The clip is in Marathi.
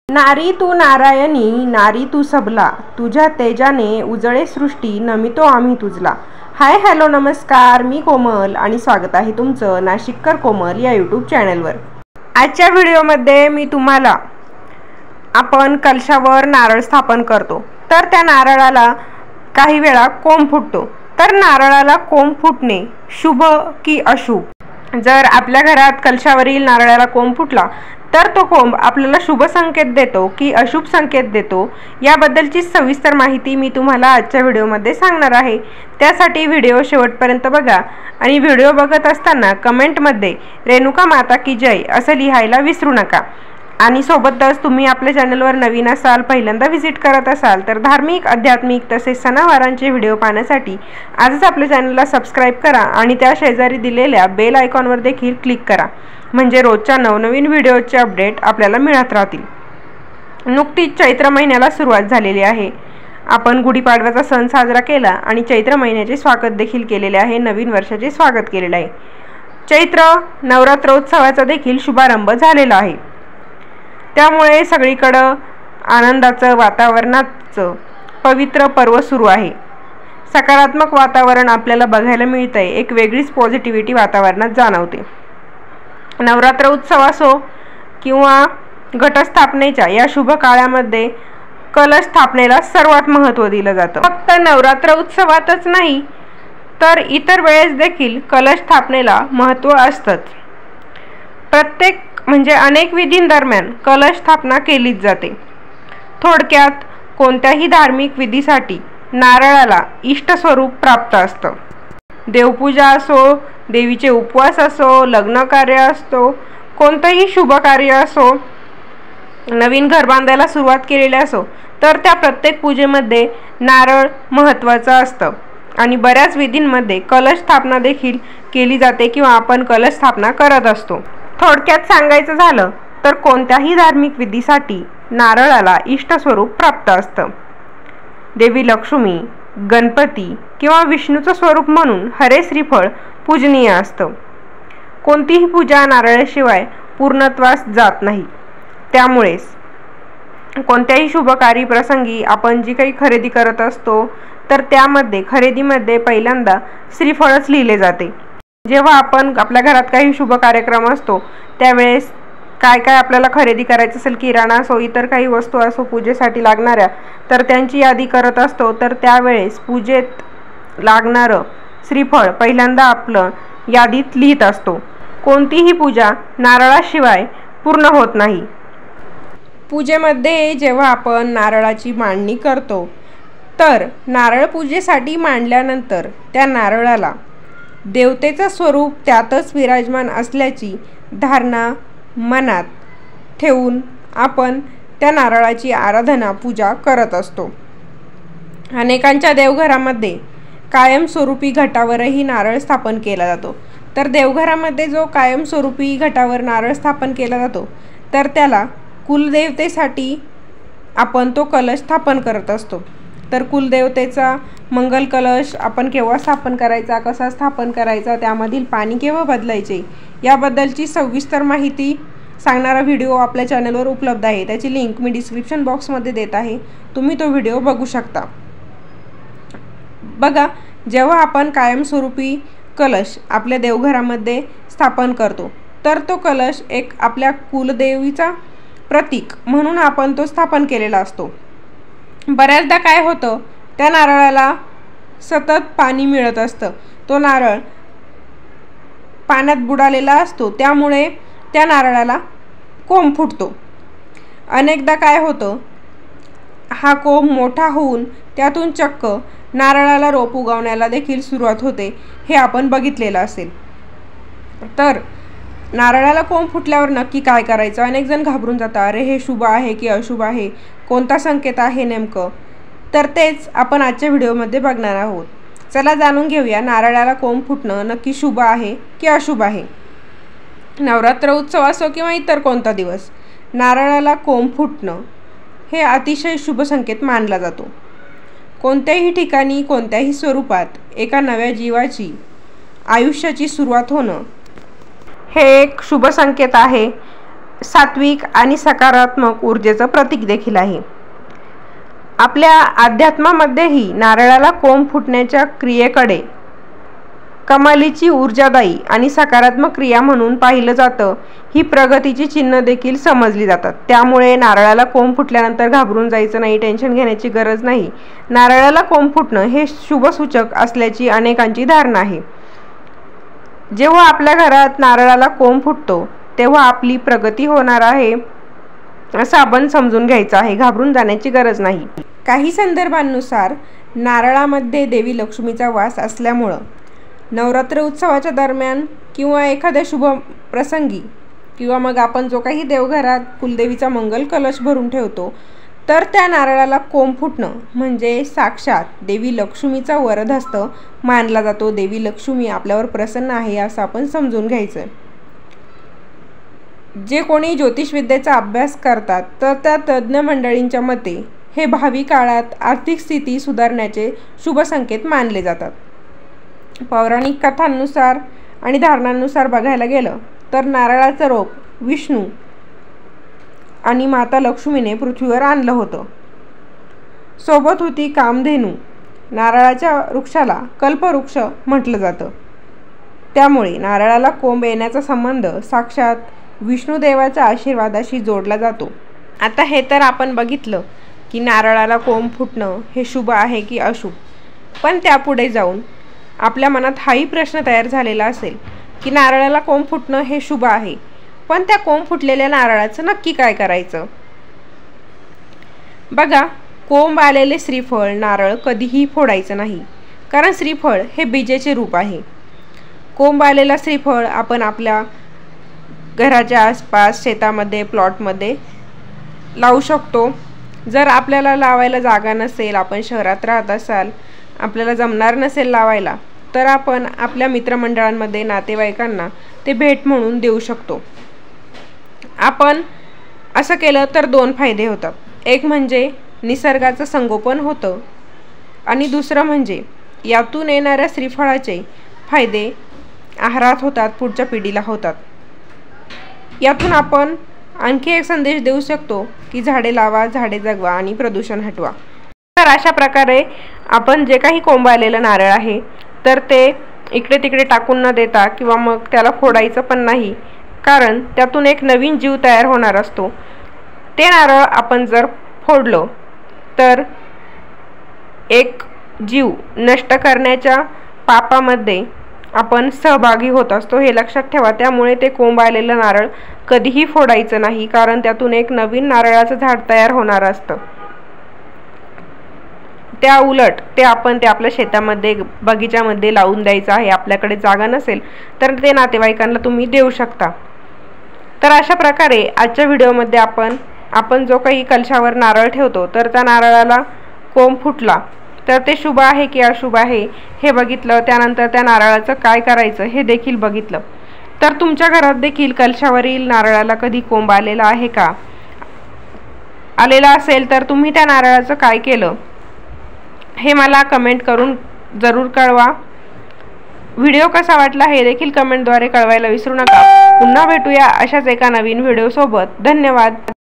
नारी तू नारायणी, नारी तू सबला, तुझ्या तेजाने उजळे सृष्टी, नमितो आम्ही तुझला. हाय हॅलो नमस्कार, मी कोमल आणि स्वागत आहे तुमचं नाशिककर कोमल या यूट्यूब चॅनलवर. आजच्या व्हिडिओमध्ये मी तुम्हाला आपण कलशावर नारळ स्थापन करतो, तर त्या नारळाला काही वेळा कोंब फुटतो. तर नारळाला कोंब फुटणे शुभ की अशुभ? जर आपल्या घरात कलशावरील नारळाला कोंब फुटला तर तो कोंब आपल्याला शुभ संकेत देतो की अशुभ संकेत देतो, याबद्दलची सविस्तर माहिती मी तुम्हाला आजच्या व्हिडिओमध्ये सांगणार आहे. त्यासाठी व्हिडिओ शेवटपर्यंत बघा आणि व्हिडिओ बघत असताना कमेंटमध्ये रेणुका माता की जय असं लिहायला विसरू नका. आणि सोबतच तुम्ही आपल्या चॅनलवर नवीन असाल, पहिल्यांदा व्हिजिट करत असाल तर धार्मिक, आध्यात्मिक तसेच सणावारांचे व्हिडिओ पाहण्यासाठी आजच आपल्या चॅनलला सबस्क्राईब करा आणि त्या शेजारी दिलेल्या बेल आयकॉनवर देखील क्लिक करा, म्हणजे रोजच्या नवनवीन व्हिडिओचे अपडेट आपल्याला मिळत राहतील. नुकतीच चैत्र महिन्याला सुरुवात झालेली आहे. आपण गुढीपाडव्याचा सण साजरा केला आणि चैत्र महिन्याचे स्वागत देखील केलेले आहे, नवीन वर्षाचे स्वागत केलेले आहे. चैत्र नवरात्रोत्सवाचा देखील शुभारंभ झालेला आहे. त्यामुळे सगळीकडं आनंदाचं, वातावरणाचं पवित्र पर्व सुरू आहे. सकारात्मक वातावरण आपल्याला बघायला मिळतंय. एक वेगळीच पॉझिटिव्हिटी वातावरणात जाणवते. नवरात्र उत्सव असो किंवा घटस्थापनेच्या या शुभ काळामध्ये कलश स्थापनेला सर्वात महत्त्व दिलं जातं. फक्त नवरात्र उत्सवातच नाही तर इतर वेळेस देखील कलश स्थापनेला महत्त्व असतंच. प्रत्येक म्हणजे अनेक विधींदरम्यान कलश स्थापना केलीच जाते. थोडक्यात कोणत्याही धार्मिक विधीसाठी नारळाला इष्ट स्वरूप प्राप्त असतं. देवपूजा असो, देवीचे उपवास असो, लग्न कार्य असतो, कोणतंही शुभ कार्य असो, नवीन घर बांधायला सुरुवात केलेली असो, तर त्या प्रत्येक पूजेमध्ये नारळ महत्त्वाचं असतं. आणि बऱ्याच विधींमध्ये कलश स्थापना देखील केली जाते किंवा आपण कलश स्थापना करत असतो. थोडक्यात सांगायचं झालं तर कोणत्याही धार्मिक विधीसाठी नारळाला इष्ट स्वरूप प्राप्त असतं. देवी लक्ष्मी, गणपती किंवा विष्णूचं स्वरूप म्हणून हरे श्रीफळ पूजनीय असतं. कोणतीही पूजा नारळाशिवाय पूर्णत्वास जात नाही. त्यामुळेच कोणत्याही शुभकारी प्रसंगी आपण जी काही खरेदी करत असतो तर त्यामध्ये खरेदीमध्ये पहिल्यांदा श्रीफळच लिहिले जाते. जेव्हा आपण आपल्या घरात काही शुभ कार्यक्रम असतो त्यावेळेस काय काय आपल्याला खरेदी करायचं असेल, किराणा असो, इतर काही वस्तू असो पूजेसाठी लागणाऱ्या, तर त्यांची यादी करत असतो. तर त्यावेळेस पूजेत लागणारं श्रीफळ पहिल्यांदा आपलं यादीत लिहित असतो. कोणतीही पूजा नारळाशिवाय पूर्ण होत नाही. पूजेमध्ये जेव्हा आपण नारळाची मांडणी करतो तर नारळ पूजेसाठी मांडल्यानंतर त्या नारळाला देवतेचं स्वरूप त्यातच विराजमान असल्याची धारणा मनात ठेवून आपण त्या नारळाची आराधना, पूजा करत असतो. अनेकांच्या देवघरामध्ये कायमस्वरूपी घटावरही नारळ स्थापन केला जातो. तर देवघरामध्ये जो कायमस्वरूपी घटावर नारळ स्थापन केला जातो तर त्याला कुलदेवतेसाठी आपण तो कलश स्थापन करत असतो. तर कुलदेवतेचा मंगल कलश आपण केव्हा स्थापन करायचा, कसा स्थापन करायचा, त्यामधील पाणी केव्हा बदलायचे, याबद्दलची सविस्तर माहिती सांगणारा व्हिडिओ आपल्या चॅनलवर उपलब्ध आहे. त्याची लिंक मी डिस्क्रिप्शन बॉक्समध्ये देत आहे, तुम्ही तो व्हिडिओ बघू शकता. बघा, जेव्हा आपण कायमस्वरूपी कलश आपल्या देवघरामध्ये स्थापन करतो तर तो कलश एक आपल्या कुलदेवीचा प्रतीक म्हणून आपण तो स्थापन केलेला असतो. बऱ्याचदा काय होतं, त्या नारळाला सतत पाणी मिळत असतं. तो नारळ पाण्यात बुडालेला असतो, त्यामुळे त्या नारळाला कोंब फुटतो. अनेकदा काय होतं, हा कोंब मोठा होऊन त्यातून चक्क नारळाला रोप उगवण्याला देखील सुरुवात होते, हे आपण बघितलेलं असेल. तर नारळाला कोंब फुटल्यावर नक्की काय करायचं? अनेक जण घाबरून जातात, अरे हे शुभ आहे की अशुभ आहे, कोणता संकेत आहे नेमकं? तर तेच आपण आजच्या व्हिडिओमध्ये बघणार आहोत. चला जाणून घेऊया, नारळाला कोंब फुटणं नक्की शुभ आहे की अशुभ आहे. नवरात्र उत्सव असो किंवा इतर कोणता दिवस, नारळाला कोंब फुटणं हे अतिशय शुभ संकेत मानला जातो. कोणत्याही ठिकाणी, कोणत्याही स्वरूपात एका नव्या जीवाची आयुष्याची सुरुवात होणं हे एक शुभ संकेत आहे. सात्विक आणि सकारात्मक ऊर्जेचं प्रतीक देखील आहे। आपल्या अध्यात्मामध्येही नारळाला कोंब फुटण्याच्या क्रियेकडे कमालीची ऊर्जादायी आणि सकारात्मक क्रिया म्हणून पाहिलं जातं। ही प्रगतीची चिन्ह देखील समजली जातात। त्यामुळे नारळाला कोंब फुटल्यानंतर घाबरून जायचं नाही, टेन्शन घेण्याची गरज नाही। नारळाला कोंब फुटणं हे शुभसूचक असल्याची अनेकांची धारणा आहे। जेव्हा आपल्या घरात नारळाला कोंब फुटतो तेव्हा आपली प्रगती होणार आहे असं आपण समजून घ्यायचं आहे, घाबरून जाण्याची गरज नाही। काही संदर्भांनुसार नारळामध्ये देवी लक्ष्मीचा वास असल्यामुळं नवरात्र उत्सवाच्या दरम्यान किंवा एखाद्या शुभ प्रसंगी किंवा मग आपण जो काही देवघरात कुलदेवीचा मंगल कलश भरून ठेवतो तर त्या नारळाला कोंब फुटणं म्हणजे साक्षात देवी लक्ष्मीचा वरदहस्त मानला जातो। देवी लक्ष्मी आपल्यावर प्रसन्न आहे असं आपण समजून घ्यायचं। जे कोणी ज्योतिषविद्येचा अभ्यास करतात तर त्या तज्ज्ञ मंडळींच्या मते हे भावी काळात आर्थिक स्थिती सुधारण्याचे शुभ संकेत मानले जातात। पौराणिक कथांनुसार आणि धारणांनुसार बघायला गेलं तर नारळाचं रोप विष्णू आणि माता लक्ष्मीने पृथ्वीवर आणलं होतं। सोबत होती कामधेनू। नारळाच्या वृक्षाला कल्पवृक्ष म्हटलं जातं। त्यामुळे नारळाला कोंब येण्याचा संबंध साक्षात विष्णुदेवाच्या आशीर्वादाशी जोडला जातो। आता हे तर आपण बघितलं की नारळाला कोंब फुटणं हे शुभ आहे की अशुभ, पण त्यापुढे जाऊन आपल्या मनात हाही प्रश्न तयार झालेला असेल की नारळाला कोंब फुटणं हे शुभ आहे, पण त्या कोंब फुटलेल्या नारळाचं नक्की काय करायचं? बघा, कोंब आलेले श्रीफळ नारळ कधीही फोडायचं नाही, कारण श्रीफळ हे बीजेचे रूप आहे। कोंब आलेला श्रीफळ आपण आपल्या घराच्या आसपास, शेतामध्ये, प्लॉटमध्ये लावू शकतो। जर आपल्याला लावायला जागा नसेल, आपण शहरात राहत असाल, आपल्याला जमणार नसेल लावायला, तर आपण आपल्या मित्रमंडळांमध्ये, नातेवाईकांना ते भेट म्हणून देऊ शकतो। आपण असं केलं तर दोन फायदे होतात। एक म्हणजे निसर्गाचं संगोपन होतं आणि दुसरं म्हणजे यातून येणाऱ्या श्रीफळाचे फायदे आहारात होतात, पुढच्या पिढीला होतात। यातून आपण आणखी एक संदेश देऊ शकतो की झाडे लावा, झाडे जगवा आणि प्रदूषण हटवा। तर अशा प्रकारे आपण जे काही कोंब आलेलं नारळ आहे तर ते इकडे तिकडे टाकून न देता किंवा मग त्याला फोडायचं पण नाही, कारण त्यातून एक नवीन जीव तयार होणार असतो। ते नारळ आपण जर फोडलं तर एक जीव नष्ट करण्याच्या पापामध्ये आपण सहभागी होत असतो, हे लक्षात ठेवा। त्यामुळे ते कोंब आलेलं नारळ कधीही फोडायचं नाही, कारण त्यातून एक नवीन नारळाचं झाड तयार होणार असतं। त्या उलट ते आपण आपल्या शेतामध्ये, बगीच्यामध्ये लावून द्यायचं आहे। आपल्याकडे जागा नसेल तर ते नातेवाईकांना तुम्ही देऊ शकता। तर अशा प्रकारे आजच्या व्हिडिओमध्ये आपण जो काही कलशावर नारळ ठेवतो तर त्या नारळाला कोंब फुटला तर ते शुभ आहे की अशुभ आहे हे बघितलं। त्यानंतर त्या नारळाचं काय करायचं हे देखील बघितलं। तर तुमच्या घरात देखील कलशावरील नारळाला कधी कोंब आलेला आहे का? आलेला असेल तर तुम्ही त्या नारळाचं काय केलं हे मला कमेंट करून जरूर कळवा। व्हिडिओ कसा वाटला हे देखील कमेंटद्वारे कळवायला विसरू नका। पुन्हा भेटूया अशाच एका नवीन व्हिडिओसोबत। धन्यवाद।